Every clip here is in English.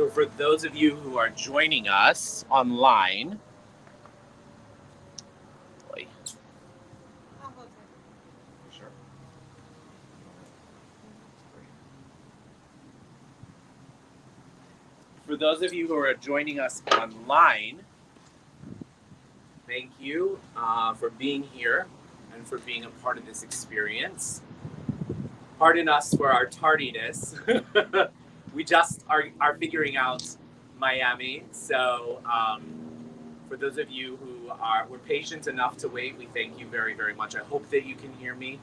So for those of you who are joining us online, boy, sure. For those of you who are joining us online, thank you for being here and for being a part of this experience. Pardon us for our tardiness. We just are figuring out Miami. So for those of you who were patient enough to wait, we thank you very, very much. I hope that you can hear me.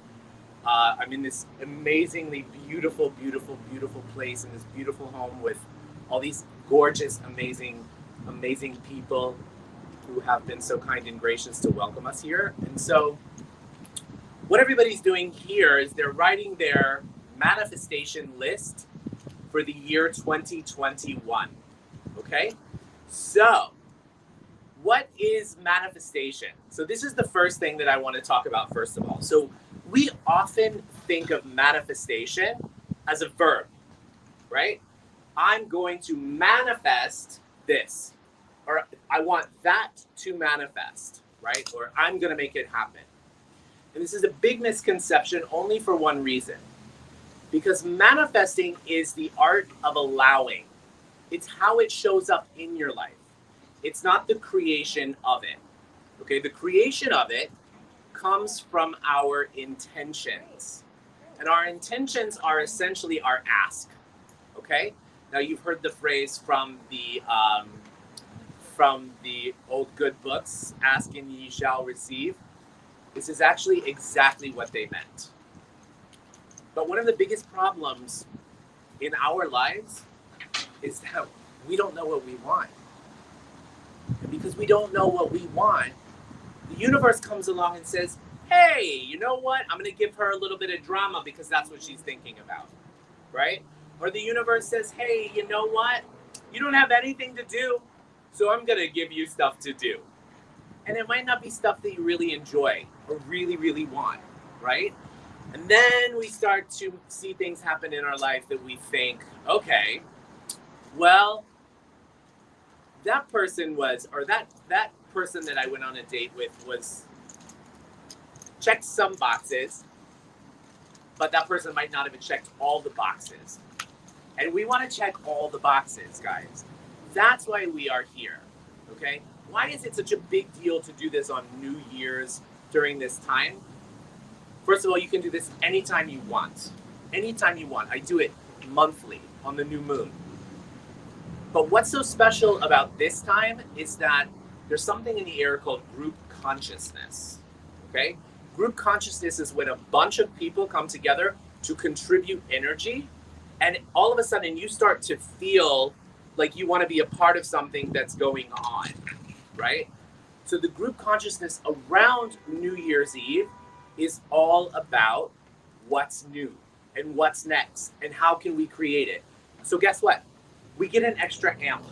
I'm in this amazingly beautiful, beautiful, beautiful place in this beautiful home with all these gorgeous, amazing, amazing people who have been so kind and gracious to welcome us here. And so what everybody's doing here is they're writing their manifestation list for the year 2021. Okay? So, what is manifestation? So, this is the first thing that I want to talk about, first of all. So, we often think of manifestation as a verb, right? I'm going to manifest this, or I want that to manifest, right? Or I'm going to make it happen. And this is a big misconception only for one reason. Because manifesting is the art of allowing. It's how it shows up in your life. It's not the creation of it. Okay, the creation of it comes from our intentions. And our intentions are essentially our ask. Okay? Now you've heard the phrase from the old good books, ask and ye shall receive. This is actually exactly what they meant. But one of the biggest problems in our lives is that we don't know what we want. And because we don't know what we want, the universe comes along and says, hey, you know what? I'm going to give her a little bit of drama because that's what she's thinking about, right? Or the universe says, hey, you know what? You don't have anything to do, so I'm going to give you stuff to do. And it might not be stuff that you really enjoy or really, really want, right? And then we start to see things happen in our life that we think, okay, well, that person was, or that person that I went on a date with was, checked some boxes, but that person might not have checked all the boxes. And we want to check all the boxes, guys. That's why we are here, okay? Why is it such a big deal to do this on New Year's during this time? First of all, you can do this anytime you want. Anytime you want. I do it monthly on the new moon. But what's so special about this time is that there's something in the air called group consciousness. Okay? Group consciousness is when a bunch of people come together to contribute energy, and all of a sudden you start to feel like you want to be a part of something that's going on, right? So the group consciousness around New Year's Eve is all about what's new and what's next and how can we create it. So guess what? We get an extra amp.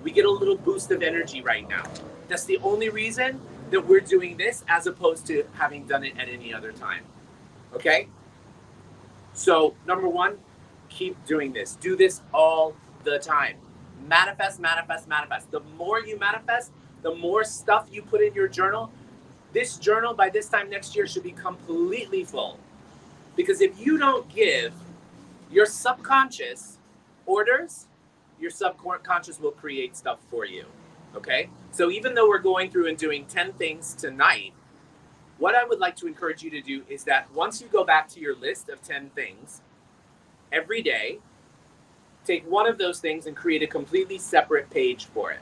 We get a little boost of energy right now. That's the only reason that we're doing this as opposed to having done it at any other time. Okay? So number one, keep doing this. Do this all the time. Manifest, manifest, manifest. The more you manifest, the more stuff you put in your journal. This journal by this time next year should be completely full. Because if you don't give your subconscious orders, your subconscious will create stuff for you. Okay? So even though we're going through and doing 10 things tonight, what I would like to encourage you to do is that once you go back to your list of 10 things, every day, take one of those things and create a completely separate page for it.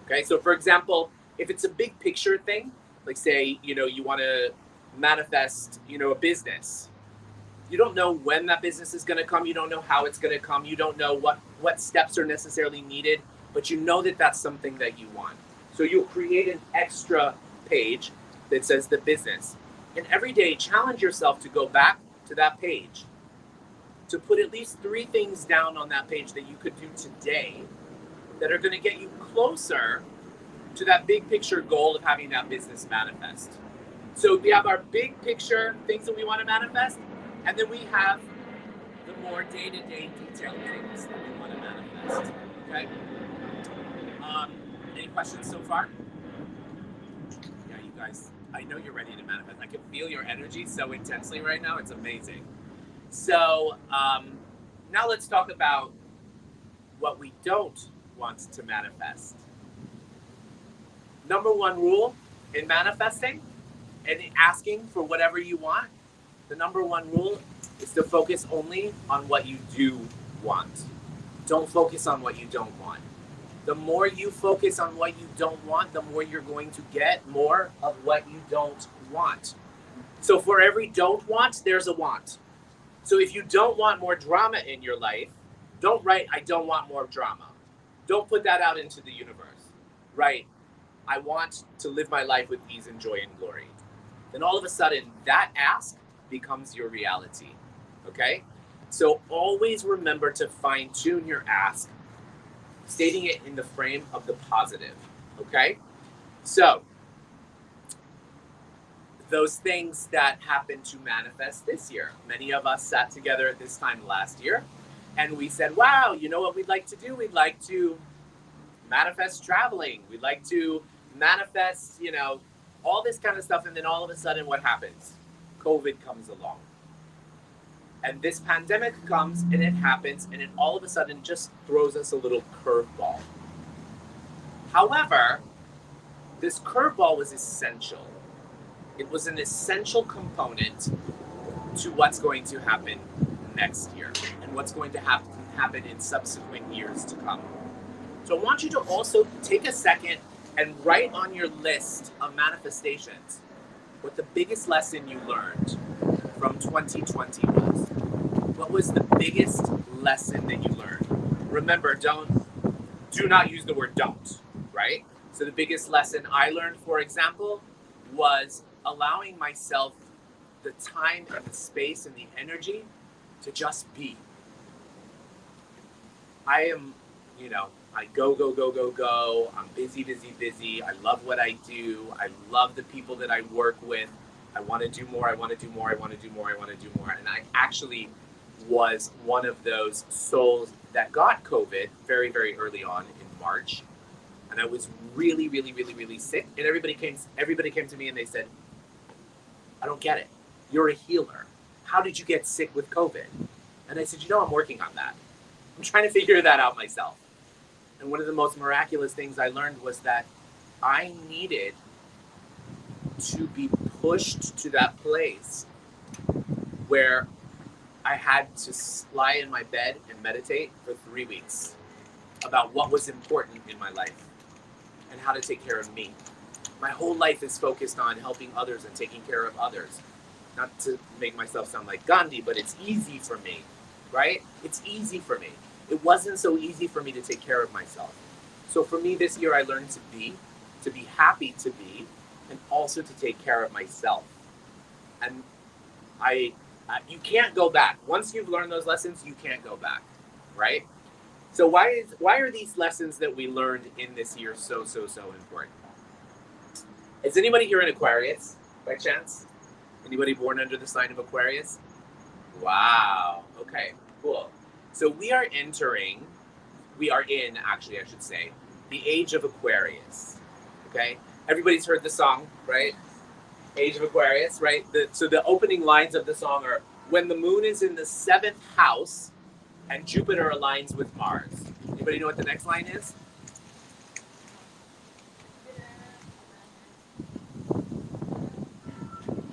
Okay? So for example, if it's a big picture thing, like say, you want to manifest, a business. You don't know when that business is going to come. You don't know how it's going to come. You don't know what steps are necessarily needed, but you know that that's something that you want. So you'll create an extra page that says the business. And every day, challenge yourself to go back to that page, to put at least 3 things down on that page that you could do today that are going to get you closer to that big picture goal of having that business manifest. So we have our big picture things that we want to manifest, and then we have the more day-to-day detailed things that we want to manifest. Okay? Um, any questions so far? Yeah, you guys, I know you're ready to manifest. I can feel your energy so intensely right now. It's amazing. So now let's talk about what we don't want to manifest. Number one rule in manifesting and asking for whatever you want, the number one rule is to focus only on what you do want. Don't focus on what you don't want. The more you focus on what you don't want, the more you're going to get more of what you don't want. So for every don't want, there's a want. So if you don't want more drama in your life, don't write, I don't want more drama. Don't put that out into the universe. Write, I want to live my life with ease and joy and glory. Then all of a sudden, that ask becomes your reality. Okay? So always remember to fine tune your ask, stating it in the frame of the positive. Okay? So, those things that happened to manifest this year. Many of us sat together at this time last year and we said, wow, you know what we'd like to do? We'd like to manifest traveling. We'd like to manifest, all this kind of stuff. And then all of a sudden, what happens? COVID comes along. And this pandemic comes and it happens and it all of a sudden just throws us a little curveball. However, this curveball was essential. It was an essential component to what's going to happen next year and what's going to happen in subsequent years to come. So I want you to also take a second and write on your list of manifestations what the biggest lesson you learned from 2020 was. What was the biggest lesson that you learned? Remember, do not use the word don't, right? So the biggest lesson I learned, for example, was allowing myself the time and the space and the energy to just be. I am, I go. I'm busy. I love what I do. I love the people that I work with. I want to do more. And I actually was one of those souls that got COVID very, very early on in March. And I was really, really, really, really sick. And everybody came to me and they said, I don't get it. You're a healer. How did you get sick with COVID? And I said, I'm working on that. I'm trying to figure that out myself. And one of the most miraculous things I learned was that I needed to be pushed to that place where I had to lie in my bed and meditate for 3 weeks about what was important in my life and how to take care of me. My whole life is focused on helping others and taking care of others. Not to make myself sound like Gandhi, but it's easy for me, right? It's easy for me. It wasn't so easy for me to take care of myself. So for me this year, I learned to be happy to be, and also to take care of myself. And you can't go back. Once you've learned those lessons, you can't go back, right? So why are these lessons that we learned in this year so important? Is anybody here in Aquarius, by chance? Anybody born under the sign of Aquarius? Wow. Okay, cool. So we are in, actually, I should say, the age of Aquarius. Okay? Everybody's heard the song, right? Age of Aquarius, right? So the opening lines of the song are, when the moon is in the 7th house and Jupiter aligns with Mars. Anybody know what the next line is?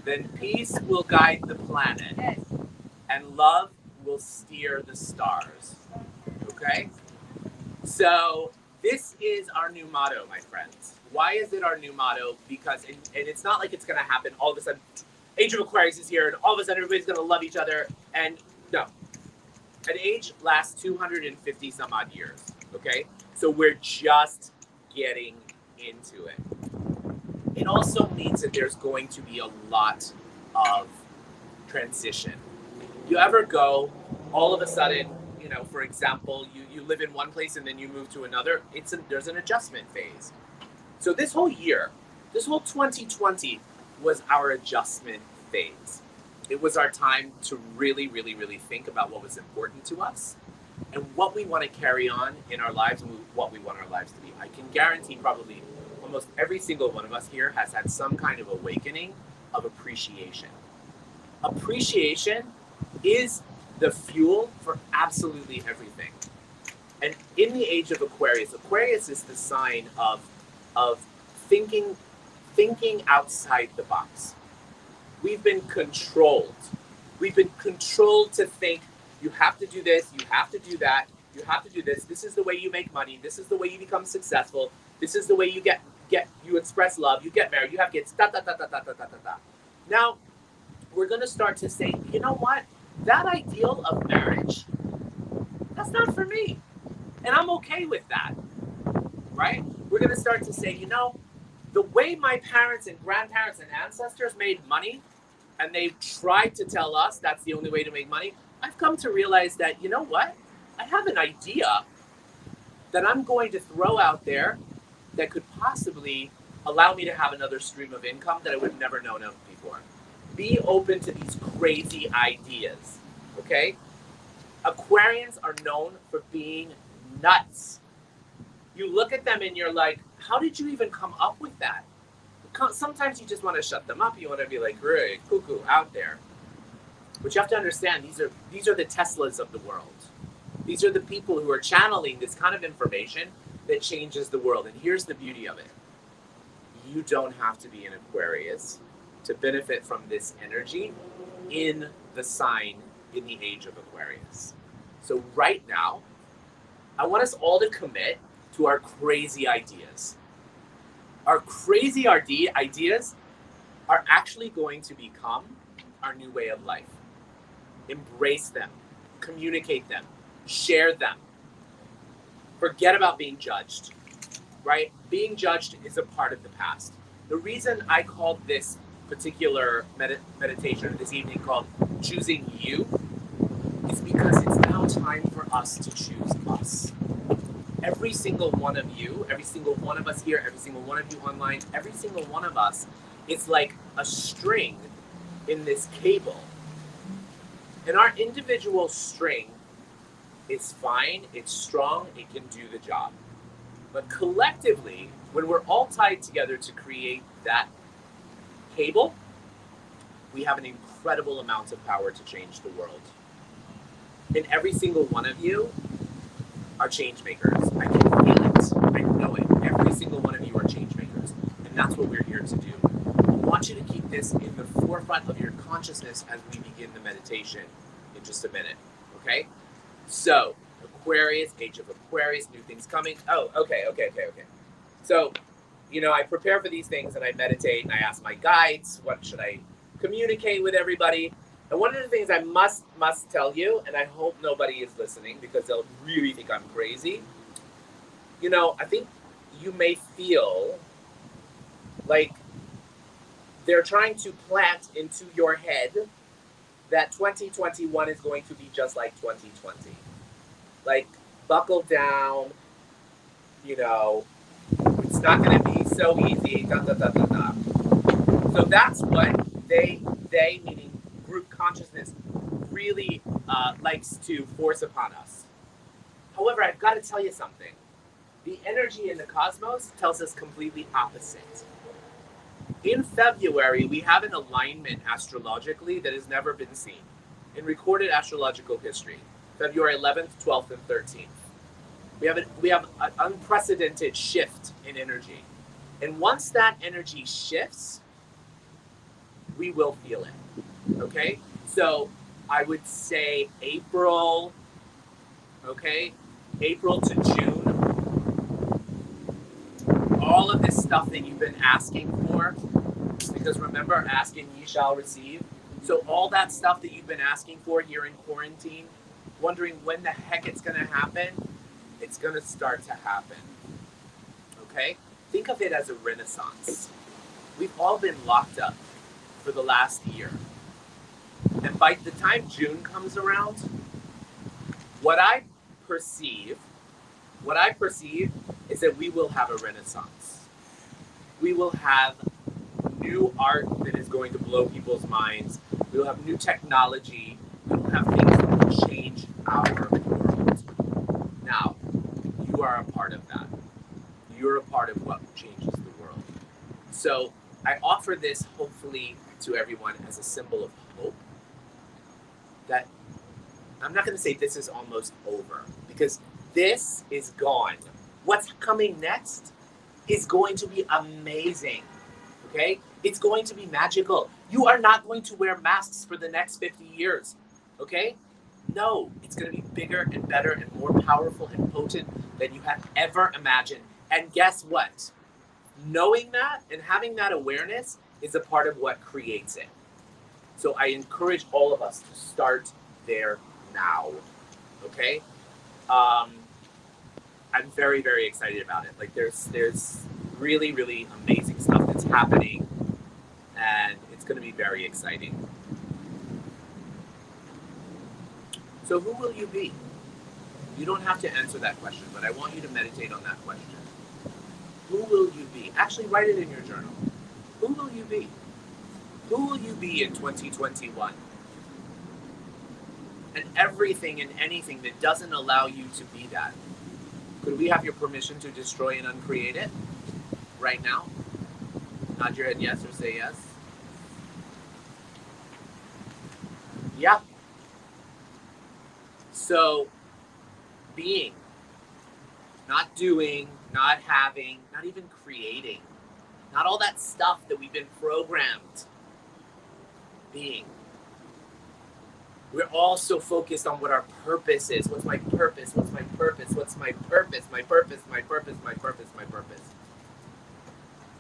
Then peace will guide the planet, and love will steer the stars. Okay? So this is our new motto, my friends. Why is it our new motto? Because, and it's not like it's going to happen all of a sudden, Age of Aquarius is here, and all of a sudden everybody's going to love each other. And no. An age lasts 250 some odd years. Okay? So we're just getting into it. It also means that there's going to be a lot of transition. You ever go, all of a sudden, for example, you live in one place and then you move to another, there's an adjustment phase. So this whole year, this whole 2020 was our adjustment phase. It was our time to really, really, really think about what was important to us and what we want to carry on in our lives and what we want our lives to be. I can guarantee probably almost every single one of us here has had some kind of awakening of appreciation. Appreciation is the fuel for absolutely everything. And in the age of Aquarius, Aquarius is the sign of thinking outside the box. We've been controlled. We've been controlled to think you have to do this, you have to do that, you have to do this. This is the way you make money. This is the way you become successful. This is the way you get you express love. You get married. You have kids. Da da da da da da da da. Now, we're going to start to say, you know what? That ideal of marriage, that's not for me. And I'm okay with that, right? We're going to start to say, you know, the way my parents and grandparents and ancestors made money, and they've tried to tell us that's the only way to make money, I've come to realize that, you know what? I have an idea that I'm going to throw out there that could possibly allow me to have another stream of income that I would have never known of before. Be open to these crazy ideas, okay? Aquarians are known for being nuts. You look at them and you're like, how did you even come up with that? Sometimes you just want to shut them up. You want to be like, hey, cuckoo, out there. But you have to understand, these are the Teslas of the world. These are the people who are channeling this kind of information that changes the world. And here's the beauty of it. You don't have to be an Aquarius to benefit from this energy in the sign in the age of Aquarius. So right now, I want us all to commit to our crazy ideas. Our crazy ideas are actually going to become our new way of life. Embrace them, communicate them, share them. Forget about being judged, right? Being judged is a part of the past. The reason I called this particular meditation this evening called Choosing You is because it's now time for us to choose us. Every single one of you, every single one of us here, every single one of you online, every single one of us is like a string in this cable. And our individual string is fine, it's strong, it can do the job. But collectively, when we're all tied together to create that cable, we have an incredible amount of power to change the world. And every single one of you are change makers. I can feel it. I know it. Every single one of you are change makers. And that's what we're here to do. I want you to keep this in the forefront of your consciousness as we begin the meditation in just a minute. Okay? So, Aquarius, age of Aquarius, new things coming. Oh, okay. So, you know, I prepare for these things and I meditate and I ask my guides, what should I communicate with everybody? And one of the things I must tell you, and I hope nobody is listening because they'll really think I'm crazy. You know, I think you may feel like they're trying to plant into your head that 2021 is going to be just like 2020. Like, buckle down, you know, it's not going to be so easy, da, da, da, da, da. So that's what they meaning group consciousness, really likes to force upon us. However, I've got to tell you something. The energy in the cosmos tells us completely opposite. In February, we have an alignment astrologically that has never been seen in recorded astrological history. February 11th, 12th, and 13th. We have an unprecedented shift in energy. And once that energy shifts, we will feel it. Okay? So I would say April to June. All of this stuff that you've been asking for, because remember, ask and ye shall receive. So all that stuff that you've been asking for here in quarantine, wondering when the heck it's going to happen, it's going to start to happen. Okay? Think of it as a renaissance. We've all been locked up for the last year. And by the time June comes around, what I perceive is that we will have a renaissance. We will have new art that is going to blow people's minds. We will have new technology. We will have things that will change our world. Now, you are a part of that. You're a part of what changes the world. So I offer this hopefully to everyone as a symbol of hope, that I'm not going to say this is almost over, because this is gone. What's coming next is going to be amazing, okay? It's going to be magical. You are not going to wear masks for the next 50 years, okay? No, it's going to be bigger and better and more powerful and potent than you have ever imagined. And guess what? Knowing that and having that awareness is a part of what creates it. So I encourage all of us to start there now, okay? I'm very, very excited about it. Like there's really, really amazing stuff that's happening, and it's going to be very exciting. So who will you be? You don't have to answer that question, but I want you to meditate on that question. Who will you be? Actually, write it in your journal. Who will you be? Who will you be in 2021? And everything and anything that doesn't allow you to be that, could we have your permission to destroy and uncreate it right now? Nod your head yes or say yes. Yeah. So, being, not doing, not having, not even creating, not all that stuff that we've been programmed. Being. We're all so focused on what our purpose is. What's my purpose? What's my purpose? What's my purpose? My purpose, my purpose, my purpose, my purpose.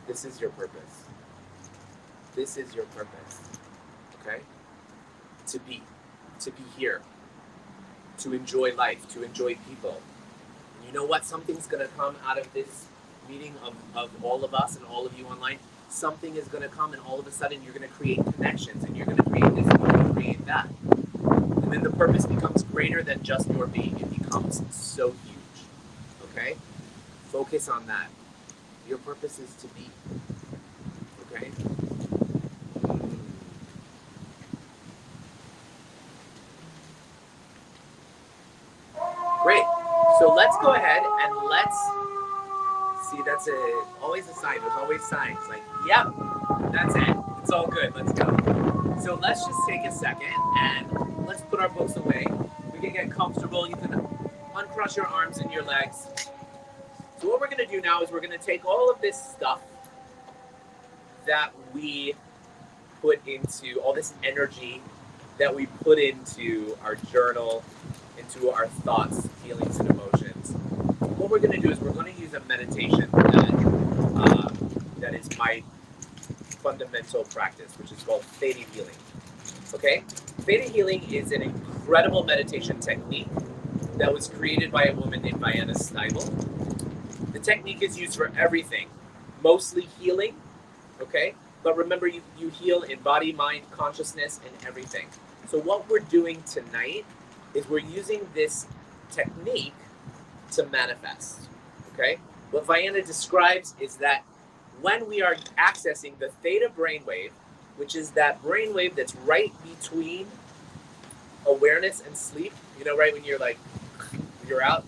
This is your purpose. This is your purpose. Okay? To be here, to enjoy life, to enjoy people. And you know what? Something's going to come out of this meeting of all of us and all of you online. Something is going to come, and all of a sudden you're going to create connections, and you're going to create this, and you're going to create that. And then the purpose becomes greater than just your being. It becomes so huge. Okay? Focus on that. Your purpose is to be. Okay? Great. So let's go ahead and let's see. That's always a sign. There's always signs. Like, yep, that's it. It's all good. Let's go. So let's just take a second and let's put our books away. We can get comfortable. You can uncross your arms and your legs. So what we're going to do now is we're going to take all of this stuff that we put into, all this energy that we put into our journal, into our thoughts, feelings, and emotions. What we're going to do is we're going to use a meditation that is my fundamental practice, which is called Theta Healing. Okay? Theta Healing is an incredible meditation technique that was created by a woman named Vienna Steibel. The technique is used for everything, mostly healing, okay? But remember, you heal in body, mind, consciousness, and everything. So what we're doing tonight is we're using this technique to manifest, okay? What Vienna describes is that when we are accessing the theta brainwave, which is that brainwave that's right between awareness and sleep, you know, right when you're like, you're out,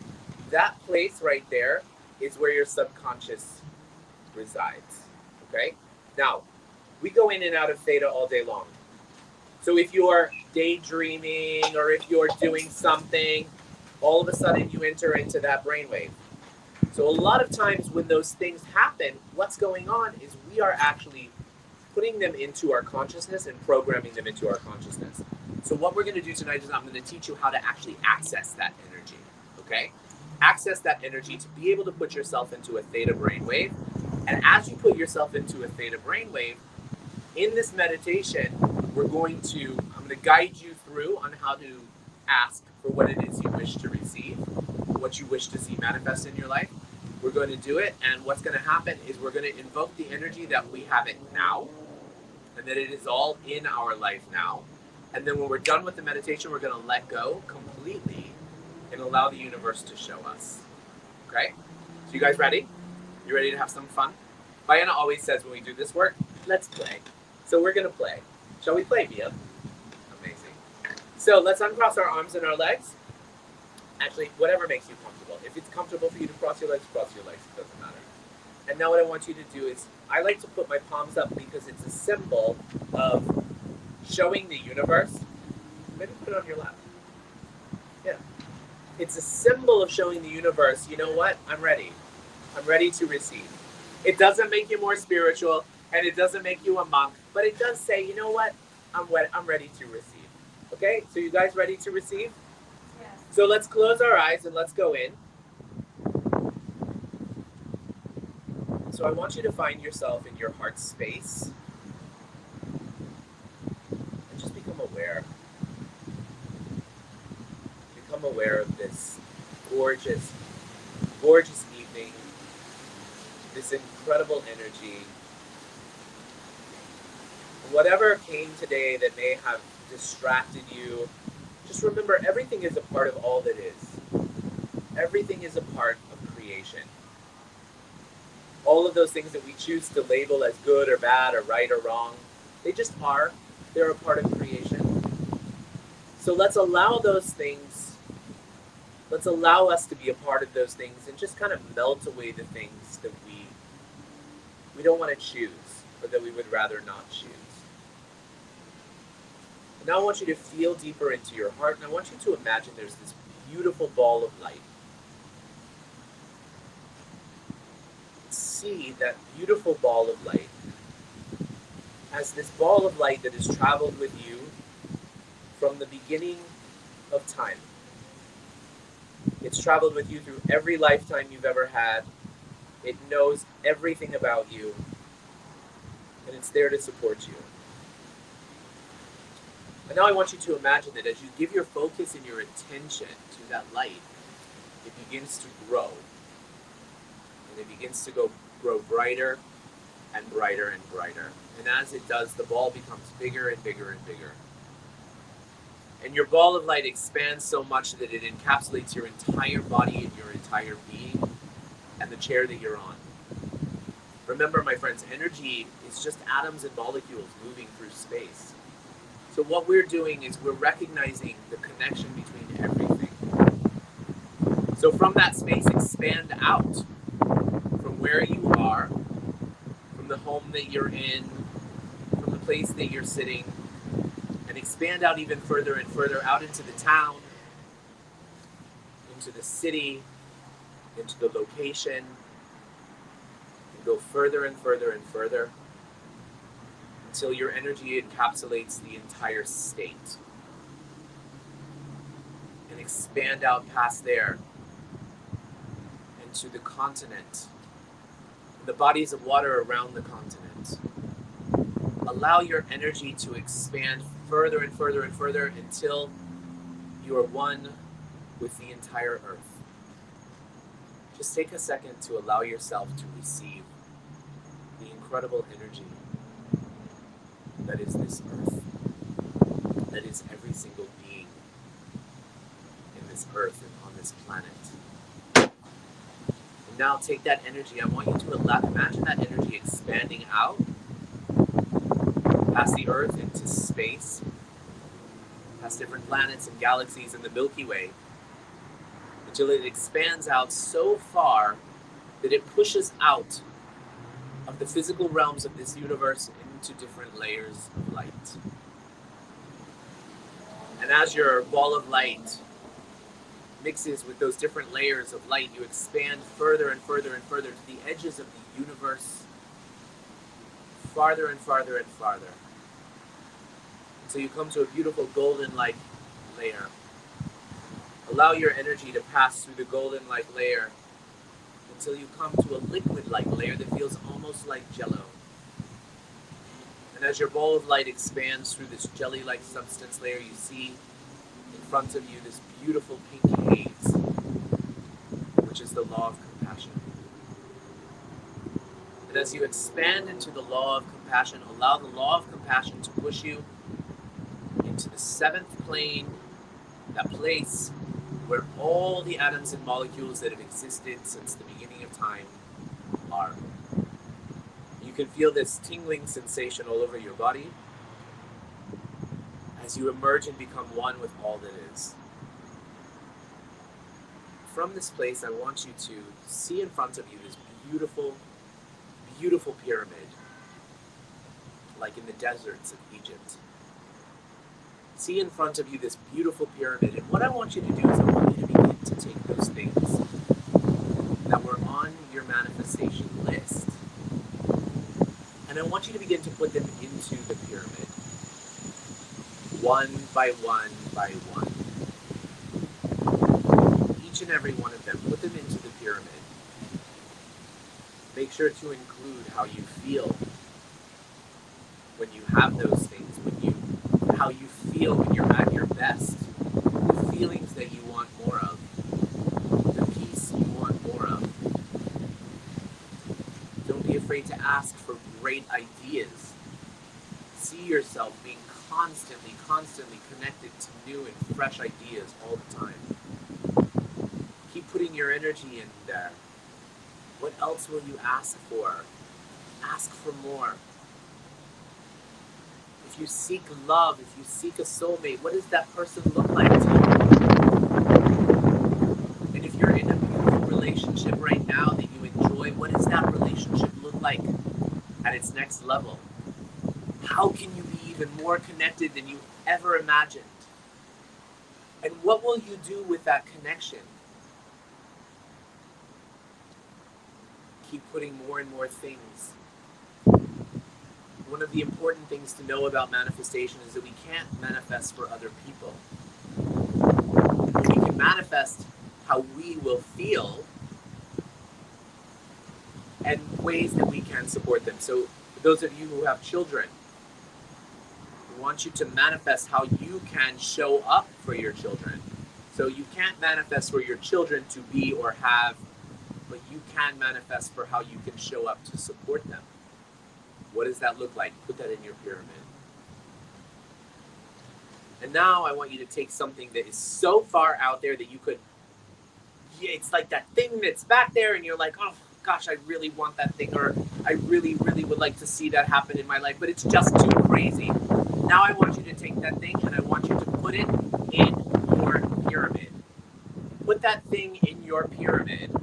that place right there is where your subconscious resides, okay? Now, we go in and out of theta all day long. So if you're daydreaming or if you're doing something, all of a sudden you enter into that brainwave. So a lot of times when those things happen, what's going on is we are actually putting them into our consciousness and programming them into our consciousness. So what we're going to do tonight is I'm going to teach you how to actually access that energy, okay? Access that energy to be able to put yourself into a theta brainwave. And as you put yourself into a theta brainwave, in this meditation, I'm going to guide you through on how to ask for what it is you wish to receive, what you wish to see manifest in your life. We're going to do it, and what's going to happen is we're going to invoke the energy that we have it now, and that it is all in our life now. And then when we're done with the meditation, we're going to let go completely and allow the universe to show us. Okay? So you guys ready? You ready to have some fun? Vienna always says when we do this work, let's play. So we're gonna play. Shall we play, Mia? Amazing. So let's uncross our arms and our legs. Actually, whatever makes you comfortable. If it's comfortable for you to cross your legs, it doesn't matter. And now what I want you to do is, I like to put my palms up because it's a symbol of showing the universe. Maybe put it on your lap. Yeah. It's a symbol of showing the universe, you know what? I'm ready. I'm ready to receive. It doesn't make you more spiritual, and it doesn't make you a monk, but it does say, you know what? I'm ready to receive. Okay? So you guys ready to receive? Yes. So let's close our eyes and let's go in. So I want you to find yourself in your heart space and just become aware. Become aware of this gorgeous, gorgeous evening, this incredible energy. Whatever came today that may have distracted you, just remember everything is a part of all that is. Everything is a part of creation. All of those things that we choose to label as good or bad or right or wrong, they just are. They're a part of creation. So let's allow those things, let's allow us to be a part of those things and just kind of melt away the things that we don't want to choose or that we would rather not choose. And now I want you to feel deeper into your heart, and I want you to imagine there's this beautiful ball of light. See that beautiful ball of light as this ball of light that has traveled with you from the beginning of time. It's traveled with you through every lifetime you've ever had. It knows everything about you, and it's there to support you. And now I want you to imagine that as you give your focus and your attention to that light, it begins to grow. And it begins to grow brighter and brighter and brighter. And as it does, the ball becomes bigger and bigger and bigger. And your ball of light expands so much that it encapsulates your entire body and your entire being and the chair that you're on. Remember, my friends, energy is just atoms and molecules moving through space. So what we're doing is we're recognizing the connection between everything. So from that space, expand out from where you are, from the home that you're in, from the place that you're sitting, and expand out even further and further out into the town, into the city, into the location, and go further and further and further until your energy encapsulates the entire state. And expand out past there into the continent, and the bodies of water around the continent. Allow your energy to expand further and further and further until you are one with the entire earth. Just take a second to allow yourself to receive the incredible energy that is this earth, that is every single being in this earth and on this planet. And now take that energy, I want you to imagine that energy expanding out past the earth into space, past different planets and galaxies in the Milky Way, until it expands out so far that it pushes out of the physical realms of this universe into different layers of light. And as your ball of light mixes with those different layers of light, you expand further and further and further to the edges of the universe, farther and farther and farther. Until you come to a beautiful golden light layer. Allow your energy to pass through the golden light layer until you come to a liquid light layer that feels almost like jello. And as your ball of light expands through this jelly-like substance layer, you see in front of you this beautiful pink haze, which is the law of compassion. And as you expand into the law of compassion, allow the law of compassion to push you into the seventh plane, that place where all the atoms and molecules that have existed since the beginning of time are. You can feel this tingling sensation all over your body as you emerge and become one with all that is. From this place, I want you to see in front of you this beautiful, beautiful pyramid, like in the deserts of Egypt. See in front of you this beautiful pyramid, and what I want you to do is I want you to begin to take those things that were on your manifestation list, and I want you to begin to put them into the pyramid, one by one by one. Each and every one of them, put them into the pyramid. Make sure to include how you feel when you have those things, how you feel when you're at your best, the feelings that you want more of, the peace you want more of. Don't be afraid to ask for great ideas. See yourself being constantly connected to new and fresh ideas all the time. Keep putting your energy in there. What else will you ask for? Ask for more. If you seek love, if you seek a soulmate, what does that person look like to you? And if you're in a beautiful relationship right now that you enjoy, what does that relationship look like at its next level? How can you be even more connected than you ever imagined? And what will you do with that connection? Keep putting more and more things. One of the important things to know about manifestation is that we can't manifest for other people. We can manifest how we will feel and ways that we can support them. So for those of you who have children, we want you to manifest how you can show up for your children. So you can't manifest for your children to be or have, but you can manifest for how you can show up to support them. What does that look like? Put that in your pyramid. And now I want you to take something that is so far out there that you could, it's like that thing that's back there and you're like, oh gosh, I really want that thing, or I really would like to see that happen in my life, but it's just too crazy. Now I want you to take that thing and I want you to put it in your pyramid. Put that thing in your pyramid.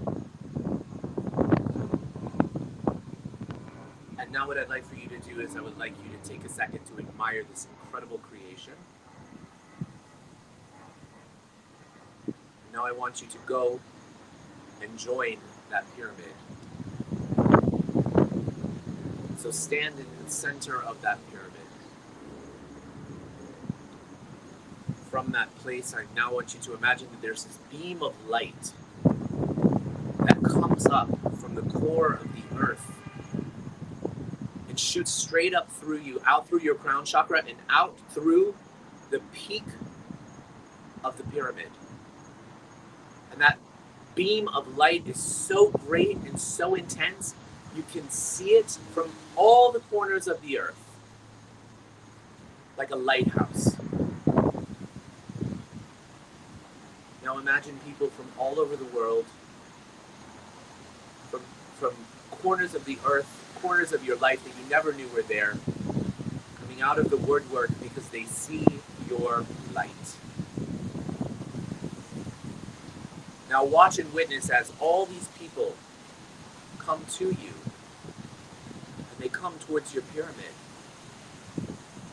And now what I'd like for you to do is I would like you to take a second to admire this incredible creation. Now I want you to go and join that pyramid. So stand in the center of that pyramid. From that place, I now want you to imagine that there's this beam of light that comes up from the core of the earth and shoots straight up through you, out through your crown chakra and out through the peak of the pyramid. And that beam of light is so great and so intense, you can see it from all the corners of the earth, like a lighthouse. Now imagine people from all over the world, from corners of the earth, corners of your life that you never knew were there, coming out of the woodwork because they see your light. Now watch and witness as all these people come to you, and they come towards your pyramid.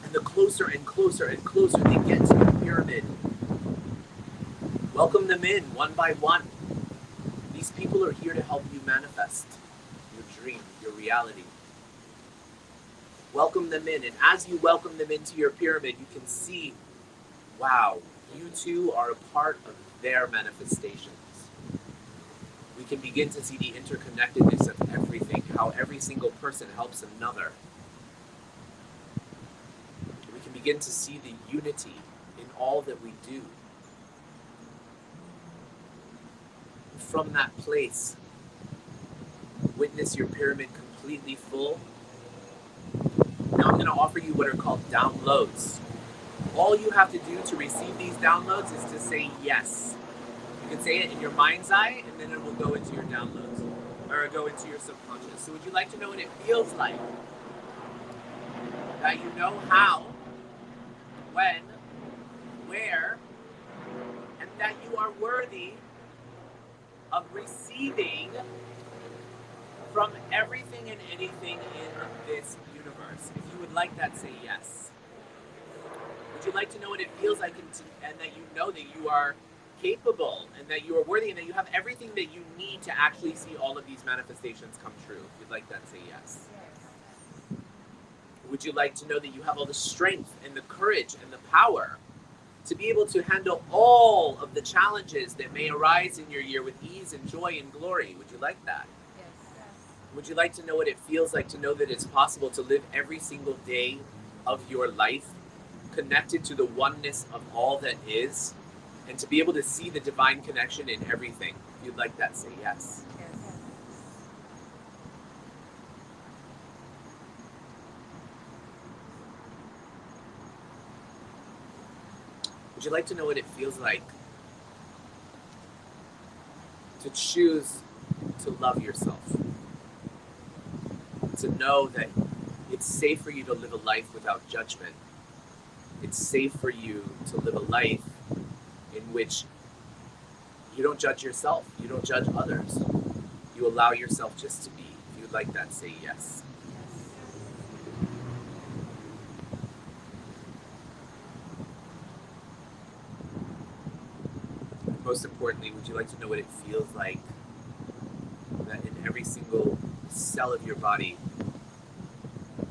And the closer and closer and closer they get to the pyramid, welcome them in one by one. These people are here to help you manifest your dream, your reality. Welcome them in, and as you welcome them into your pyramid, you can see, wow, you too are a part of their manifestations. We can begin to see the interconnectedness of everything, how every single person helps another. We can begin to see the unity in all that we do. From that place, witness your pyramid completely full. Now I'm going to offer you what are called downloads. All you have to do to receive these downloads is to say yes. You can say it in your mind's eye, and then it will go into your downloads. or go into your subconscious. So would you like to know what it feels like? That you know how, when, where, and that you are worthy of receiving from everything and anything in this universe. If you would like that, say yes. Would you like to know what it feels like and that you know that you are capable and that you are worthy and that you have everything that you need to actually see all of these manifestations come true? If you'd like that, say yes. Would you like to know that you have all the strength and the courage and the power to be able to handle all of the challenges that may arise in your year with ease and joy and glory? Would you like that? Yes. Would you like to know what it feels like to know that it's possible to live every single day of your life connected to the oneness of all that is, and to be able to see the divine connection in everything? If you'd like that, say yes. Yes. Would you like to know what it feels like to choose to love yourself? To know that it's safe for you to live a life without judgment. It's safe for you to live a life in which you don't judge yourself, you don't judge others. You allow yourself just to be. If you'd like that, say yes. Most importantly, would you like to know what it feels like that in every single cell of your body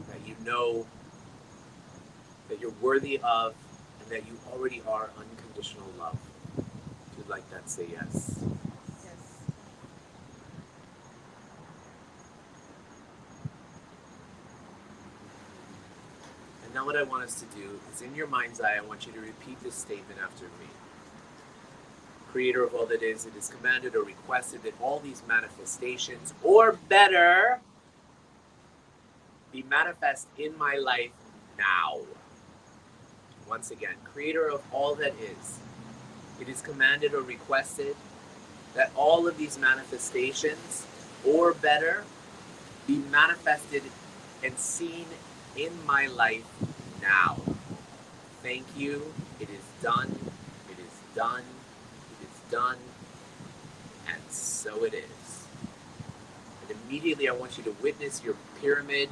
that you know that you're worthy of and that you already are unconditional love? If you'd like that, say yes. Yes. And now what I want us to do is, in your mind's eye, I want you to repeat this statement after me. Creator of all that is, it is commanded or requested that all these manifestations, or better, be manifest in my life now. Once again, Creator of all that is, it is commanded or requested that all of these manifestations, or better, be manifested and seen in my life now. Thank you. It is done. It is done. It is done. And so it is. And immediately I want you to witness your pyramid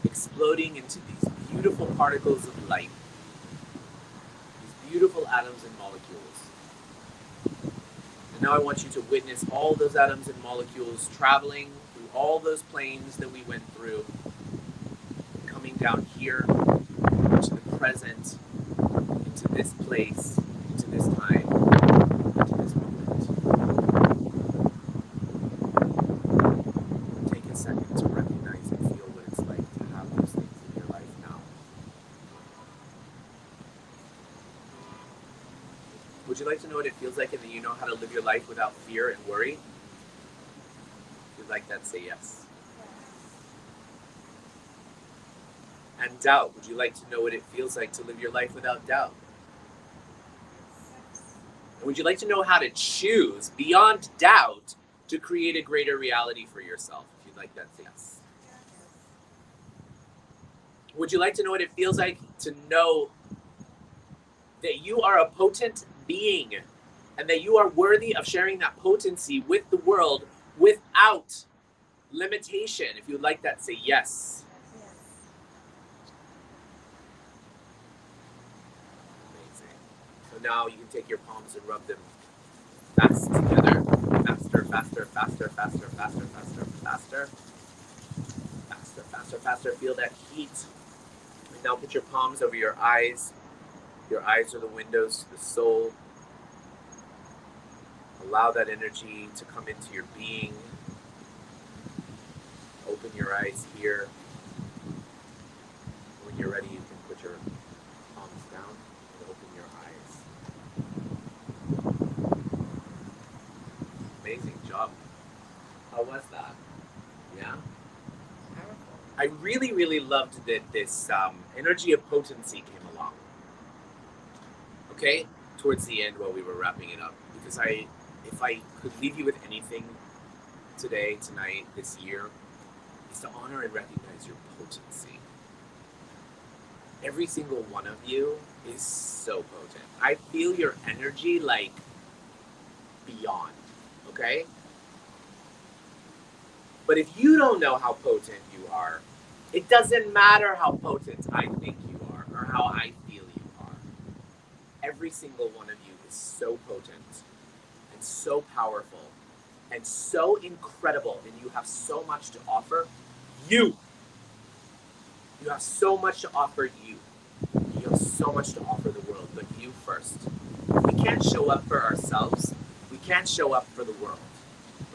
exploding into these beautiful particles of light, these beautiful atoms and molecules. And now I want you to witness all those atoms and molecules traveling through all those planes that we went through, coming down here into the present, into this place, into this time, into this moment. Take a second to recognize and feel what it's like to have those things in your life now. Would you like to know what it feels like and that you know how to live your life without fear and worry? If you'd like that, say yes. And doubt. Would you like to know what it feels like to live your life without doubt? And would you like to know how to choose beyond doubt to create a greater reality for yourself? If you'd like that, say yes. Would you like to know what it feels like to know that you are a potent being and that you are worthy of sharing that potency with the world without limitation? If you would like that, say yes. Amazing. So now you can take your palms and rub them fast together. Faster, faster, faster, faster, faster, faster, faster. Faster, faster, faster. Feel that heat. And now put your palms over your eyes. Your eyes are the windows to the soul. Allow that energy to come into your being. Open your eyes here. When you're ready, you can put your palms down and open your eyes. Amazing job. How was that? Yeah? I really, really loved that this energy of potency came along. Okay? Towards the end while we were wrapping it up. Because if I could leave you with anything, today, tonight, this year, is to honor and recognize your potency. Every single one of you is so potent. I feel your energy like beyond, okay? But if you don't know how potent you are, it doesn't matter how potent I think you are or how I feel you are. Every single one of you is so potent and so powerful and so incredible, and you have so much to offer. You have so much to offer you. You have so much to offer the world, but you first. If we can't show up for ourselves, we can't show up for the world,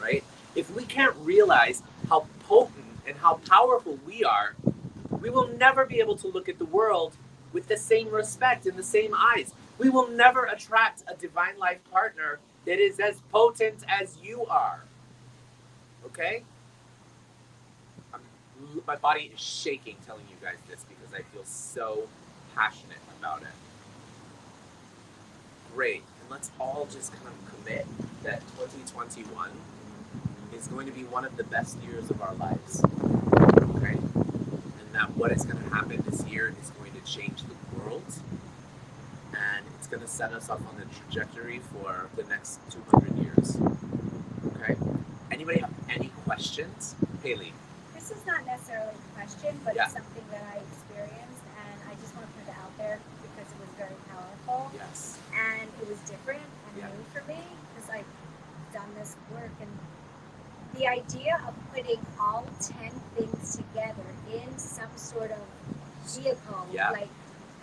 right? If we can't realize how potent and how powerful we are, we will never be able to look at the world with the same respect and the same eyes. We will never attract a divine life partner that is as potent as you are. Okay? My body is shaking telling you guys this because I feel so passionate about it. Great. And let's all just kind of commit that 2021 is going to be one of the best years of our lives. Okay? And that what is going to happen this year is going to change the world. And it's going to set us up on the trajectory for the next 200 years. Okay? Anybody have any questions? Haley. This is not necessarily a question, but it's something that I experienced, and I just want to put it out there because it was very powerful. Yes. And it was different and new for me because I've done this work. And the idea of putting all 10 things together in some sort of vehicle, like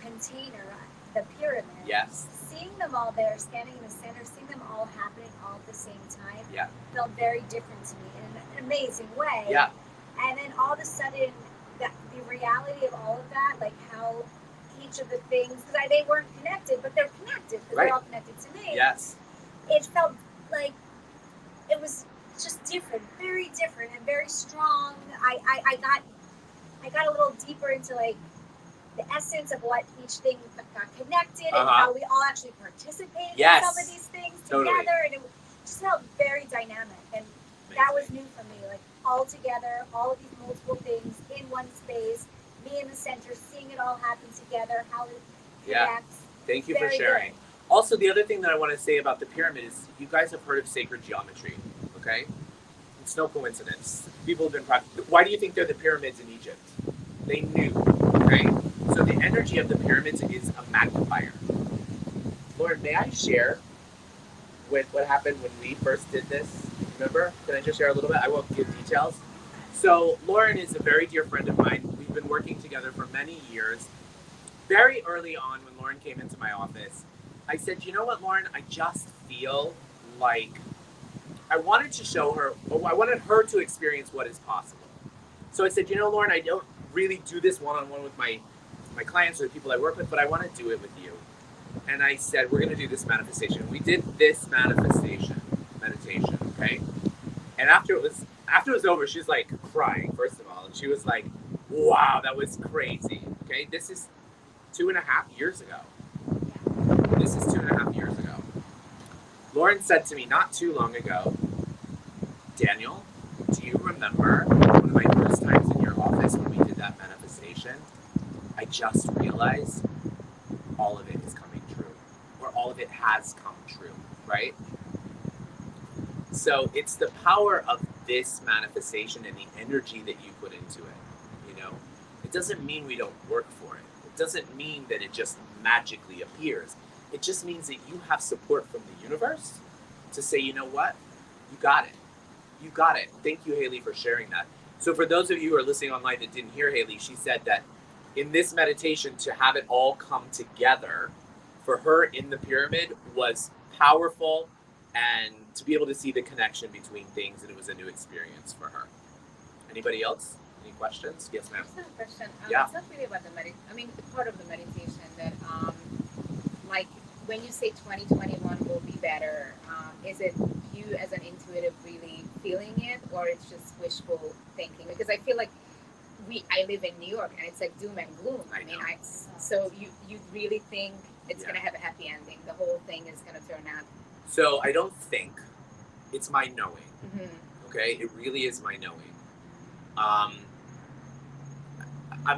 container, the pyramid. Yes. Seeing them all there, standing in the center, seeing them all happening all at the same time, felt very different to me in an amazing way. Yeah. And then all of a sudden, the reality of all of that, like how each of the things, because they weren't connected, but they're connected because they're all connected to me. Yes. It felt like it was just different, very different, and very strong. I got a little deeper into like the essence of what each thing got connected and how we all actually participated in some of these things together, and it just felt very dynamic. And that was new for me, like all together, all of these multiple things in one space, me in the center, seeing it all happen together, how it connects. Thank you for sharing. Good. Also, the other thing that I want to say about the pyramid is you guys have heard of sacred geometry, okay? It's no coincidence. People have been practicing. Why do you think they're the pyramids in Egypt? They knew, okay? So the energy of the pyramids is a magnifier. Lauren, may I share what happened when we first did this? Remember? Can I just share a little bit? I won't give details. So Lauren is a very dear friend of mine. We've been working together for many years. Very early on when Lauren came into my office, I said, you know what, Lauren? I just feel like I wanted to show her, I wanted her to experience what is possible. So I said, you know, Lauren, I don't really do this one-on-one with my clients or the people I work with, but I want to do it with you. And I said, we're going to do this manifestation. We did this meditation, okay? And after it was over, she was like crying, first of all. And she was like, wow, that was crazy, okay? This is 2.5 years ago. This is 2.5 years ago. Lauren said to me not too long ago, Daniel, do you remember one of my first times in your office when we did that manifestation? I just realized all of it is coming true, or all of it has come true, right? So it's the power of this manifestation and the energy that you put into it, you know? It doesn't mean we don't work for it. It doesn't mean that it just magically appears. It just means that you have support from the universe to say, you know what? You got it. You got it. Thank you, Haley, for sharing that. So for those of you who are listening online that didn't hear Haley, she said that in this meditation, to have it all come together for her in the pyramid was powerful, and to be able to see the connection between things, and it was a new experience for her. Anybody else? Any questions? Yes, ma'am. I just have a question. It's not really about the part of the meditation that, like, when you say 2021 will be better, is it you as an intuitive really feeling it, or it's just wishful thinking? Because I feel like I live in New York, and it's like doom and gloom. So you really think it's going to have a happy ending? The whole thing is going to turn out? So I don't think. It's my knowing. Mm-hmm. Okay, it really is my knowing. I'm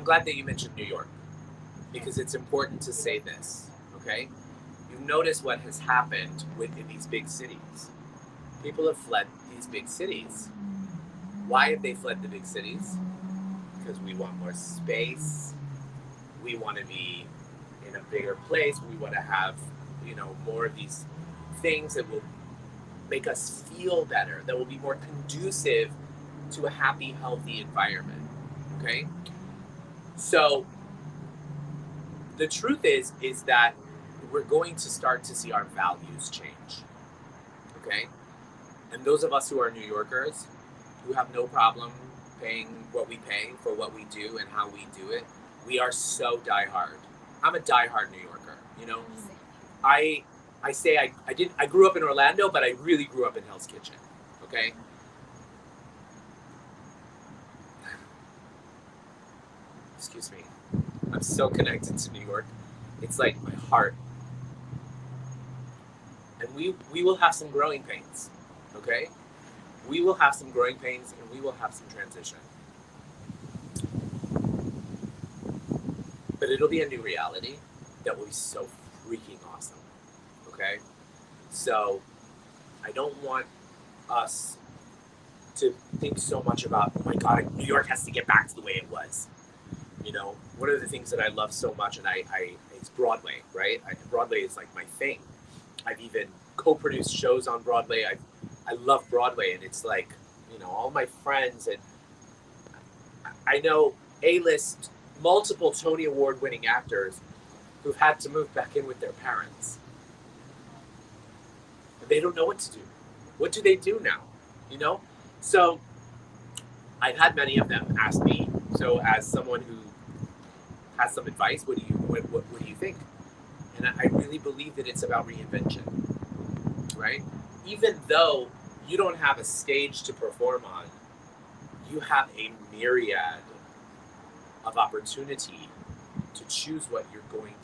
glad that you mentioned New York because it's important to say this. Okay, you notice what has happened within these big cities. People have fled these big cities. Why have they fled the big cities? Because we want more space. We want to be in a bigger place. We want to have, more of these things that will make us feel better, that will be more conducive to a happy, healthy environment. Okay? So the truth is that we're going to start to see our values change. Okay? And those of us who are New Yorkers, who have no problem paying what we pay for what we do and how we do it, we are so diehard. I'm a diehard New Yorker. I say I grew up in Orlando, but I really grew up in Hell's Kitchen. Okay? Excuse me. I'm so connected to New York. It's like my heart. And we will have some growing pains. Okay? We will have some growing pains and we will have some transition. But it'll be a new reality that will be so freaking awesome. Okay? So I don't want us to think so much about, oh my God, New York has to get back to the way it was. One of the things that I love so much, and it's Broadway, right? Broadway is like my thing. I've even co-produced shows on Broadway. I love Broadway, and it's like, all my friends, and I know A-list, multiple Tony Award winning actors who've had to move back in with their parents. And they don't know what to do. What do they do now? So I've had many of them ask me, so as someone who has some advice, what do you think? And I really believe that it's about reinvention, right? Even though you don't have a stage to perform on, you have a myriad of opportunity to choose how you're going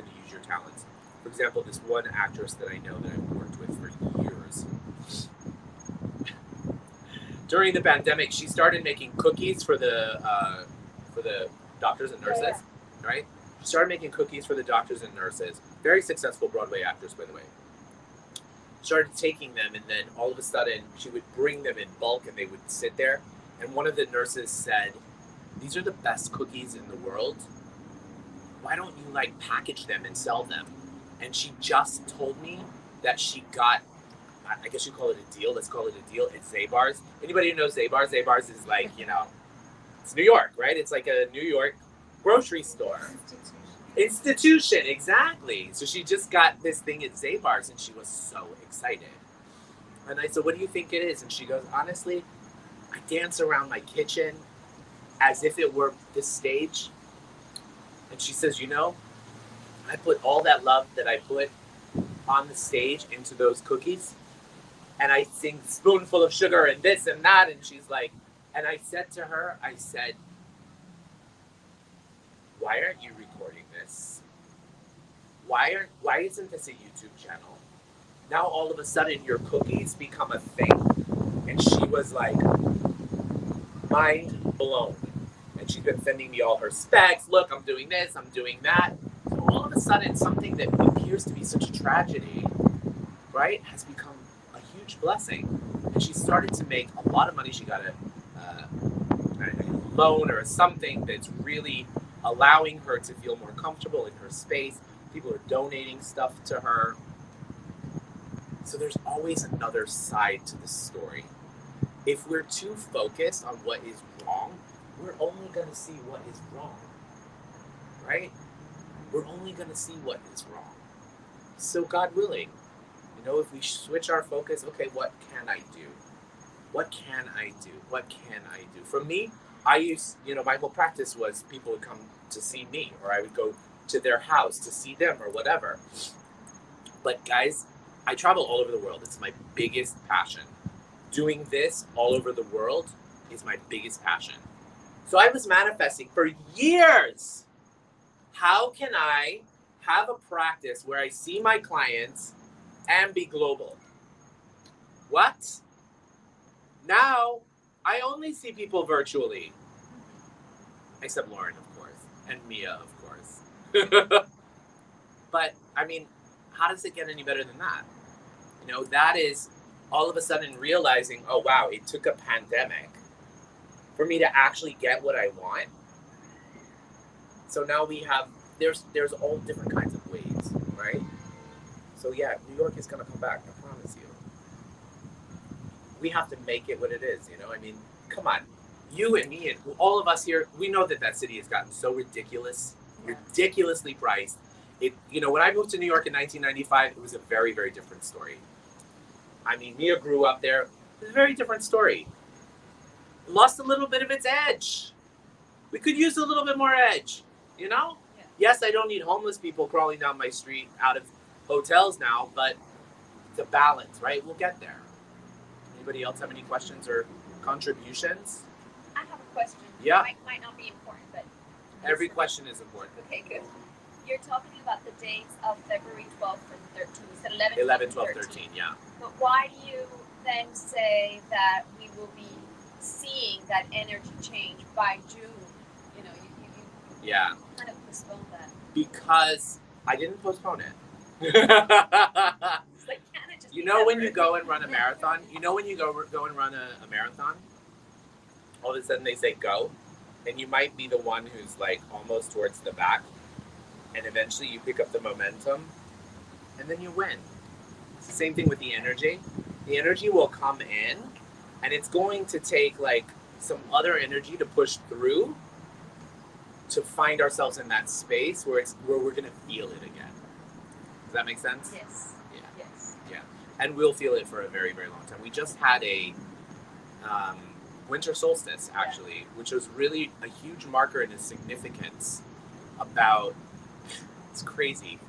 to use your talents. For example, this one actress that I know that I've worked with for years. During the pandemic, she started making cookies for the doctors and nurses, right? She started making cookies for the doctors and nurses. Very successful Broadway actress, by the way. Started taking them, and then all of a sudden, she would bring them in bulk, and they would sit there. And one of the nurses said, "These are the best cookies in the world. Why don't you package them and sell them?" And she just told me that she got, I guess you call it a deal. Let's call it a deal. It's Zabar's. Anybody who knows Zabar's? Zabar's is it's New York, right? It's like a New York grocery store. Institution, exactly. So she just got this thing at Zabar's, and she was so excited. And I said, "What do you think it is?" And she goes, "Honestly, I dance around my kitchen as if it were this stage." And she says, I put all that love that I put on the stage into those cookies. And I sing spoonful of sugar and this and that. And she's like, and I said to her, "Why aren't you recording this? Why isn't this a YouTube channel? Now all of a sudden your cookies become a thing." And she was like, mind blown. And she's been sending me all her specs. Look, I'm doing this, I'm doing that. So all of a sudden, something that appears to be such a tragedy, right, has become a huge blessing. And she started to make a lot of money. She got a loan or something that's really allowing her to feel more comfortable in her space. People are donating stuff to her. So there's always another side to the story. If we're too focused on what is wrong, we're only going to see what is wrong, right? We're only going to see what is wrong. So God willing, if we switch our focus, okay, what can I do? What can I do? What can I do? For me, I used, my whole practice was people would come to see me, or I would go to their house to see them or whatever. But guys, I travel all over the world. It's my biggest passion. Doing this all over the world is my biggest passion. So I was manifesting for years. How can I have a practice where I see my clients and be global? What? Now, I only see people virtually, except Lauren, of course, and Mia, of course. But, I mean, how does it get any better than that? You know, that is all of a sudden realizing, oh, wow, it took a pandemic for me to actually get what I want. So now we have, there's all different kinds of ways, right? So yeah, New York is going to come back, I promise you. We have to make it what it is, you know? I mean, come on. You and me and all of us here, we know that that city has gotten so ridiculously priced. It, you know, when I moved to New York in 1995, it was a very, very different story. I mean, Mia grew up there. It was a very different story. It lost a little bit of its edge. We could use a little bit more edge, you know? Yeah. Yes, I don't need homeless people crawling down my street out of hotels now, but it's a balance, right? We'll get there. Anybody else have any questions or contributions? I have a question. Yeah. Might not be important, but Every question is important. okay, good. You're talking about the dates of February 12th and 13th. You said 11, 12, 13, yeah. But why do you then say that we will be seeing that energy change by June? You know, you Yeah, kind of postpone that. because I didn't postpone it. It's like, can't it just You be know when ever? you go and run a marathon? You know when you go and run a marathon? All of a sudden they say go, and you might be the one who's like almost towards the back, and eventually you pick up the momentum, and then you win. It's the same thing with the energy. The energy will come in, and it's going to take like some other energy to push through to find ourselves in that space where we're gonna feel it again. Does that make sense? Yes. Yeah. Yes. And we'll feel it for a very, very long time. We just had a winter solstice, actually, which was really a huge marker in its significance about, it's crazy.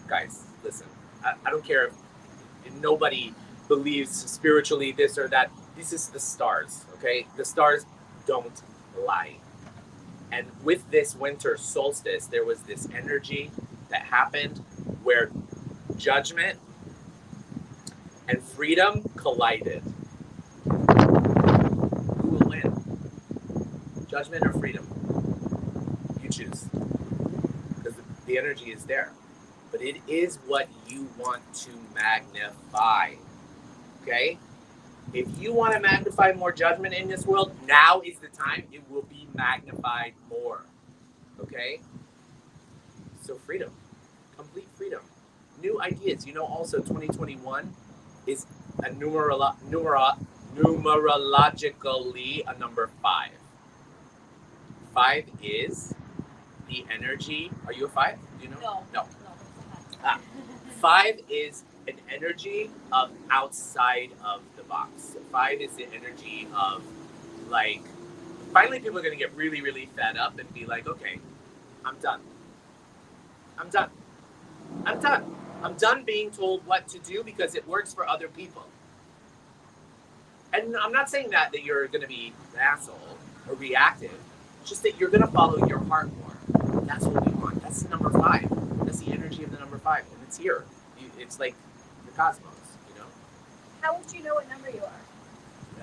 Guys, listen, I don't care if nobody believes spiritually this or that. This is the stars, okay? The stars don't lie. And with this winter solstice, there was this energy that happened where judgment and freedom collided. Who will win? Judgment or freedom? You choose. Because the energy is there. But it is what you want to magnify. Okay? If you want to magnify more judgment in this world, now is the time. It will be magnified more. Okay? So freedom. Complete freedom. New ideas. You know, also 2021 is a numerologically a number 5. 5 is the energy. Are you a 5? Do you know? No. 5 is an energy of outside of the box. 5 is the energy of like, finally people are going to get really, really fed up and be like, okay, I'm done. I'm done. I'm done. I'm done being told what to do because it works for other people. And I'm not saying that you're going to be an asshole or reactive. It's just that you're going to follow your heart more. That's what we want. That's the number 5. That's the energy of the number 5. And it's here. It's like the cosmos, you know? How would you know what number you are?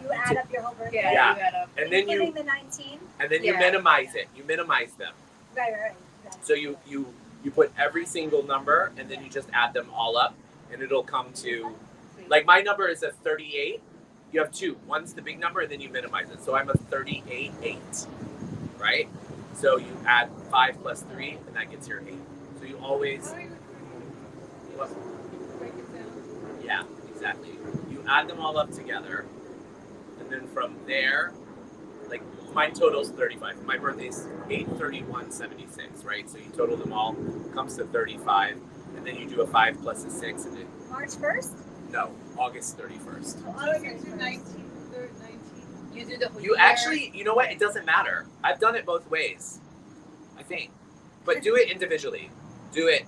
You add up your whole birthday. Yeah. You add up. And then including the 19. and then you Yeah. minimize it. You minimize them. Right. So you put every single number and then you just add them all up and it'll come to, like my number is a 38. You have 2. One's the big number and then you minimize it. So I'm a 38-8, right? So you add 5 plus 3 and that gets your 8. So you always, what? Yeah, exactly. You add them all up together and then from there, like my total's 35. My birthday's 8/31/76, right? So you total them all, comes to 35, and then you do a 5 plus a 6, and it. March 1st? No, August 31st. You do the whole You year. actually, you know what? It doesn't matter. I've done it both ways, I think. But do it individually. Do it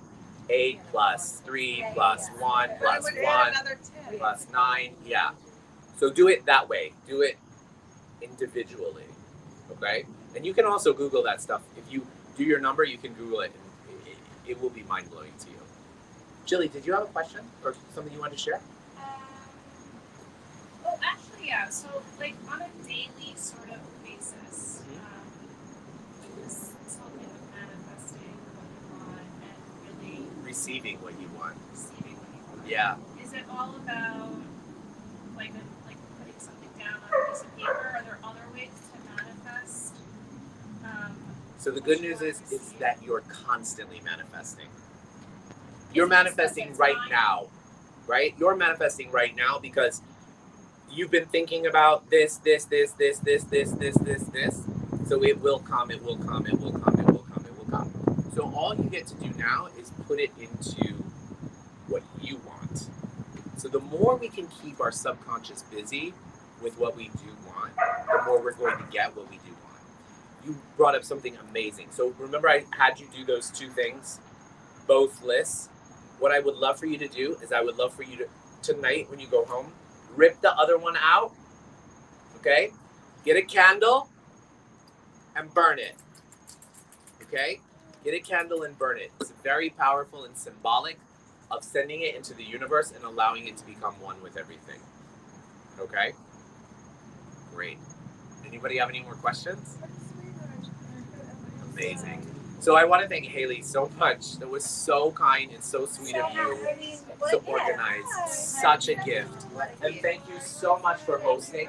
8 plus 3 plus 1 plus 1 plus 9. Yeah. So do it that way. Do it individually. Okay? And you can also Google that stuff. If you do your number, you can Google it. And it will be mind-blowing to you. Jilly, did you have a question or something you wanted to share? Well, actually, Yeah, so like on a daily sort of basis, this whole thing of manifesting what you want and really Receiving what you want. receiving what you want. Yeah. Is it all about like putting something down on a piece of paper? Are there other ways to manifest? So the what good you news want is to receive? that you're constantly manifesting. You're Is it just manifesting because right it's now, right? You're manifesting right now because you've been thinking about this. So it will come, it will come, it will come, it will come, it will come. So all you get to do now is put it into what you want. So the more we can keep our subconscious busy with what we do want, the more we're going to get what we do want. You brought up something amazing. So remember I had you do those two things, both lists. What I would love for you to do is I would love for you to, tonight when you go home, rip the other one out, okay? Get a candle and burn it, okay? Get a candle and burn it. It's very powerful and symbolic of sending it into the universe and allowing it to become one with everything, okay? Great. Anybody have any more questions? Amazing. So I want to thank Haley so much. That was so kind and so sweet of you. So organized. Such a gift. And thank you so much for hosting.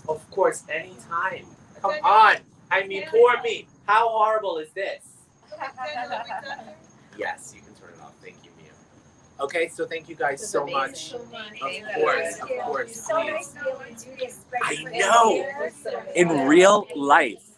Of course, anytime. Come on. I mean, poor me. How horrible is this? Yes, you can turn it off. Thank you, Mia. Okay, so thank you guys so much. Of course, So please. nice to be able to do this. I know. In real life.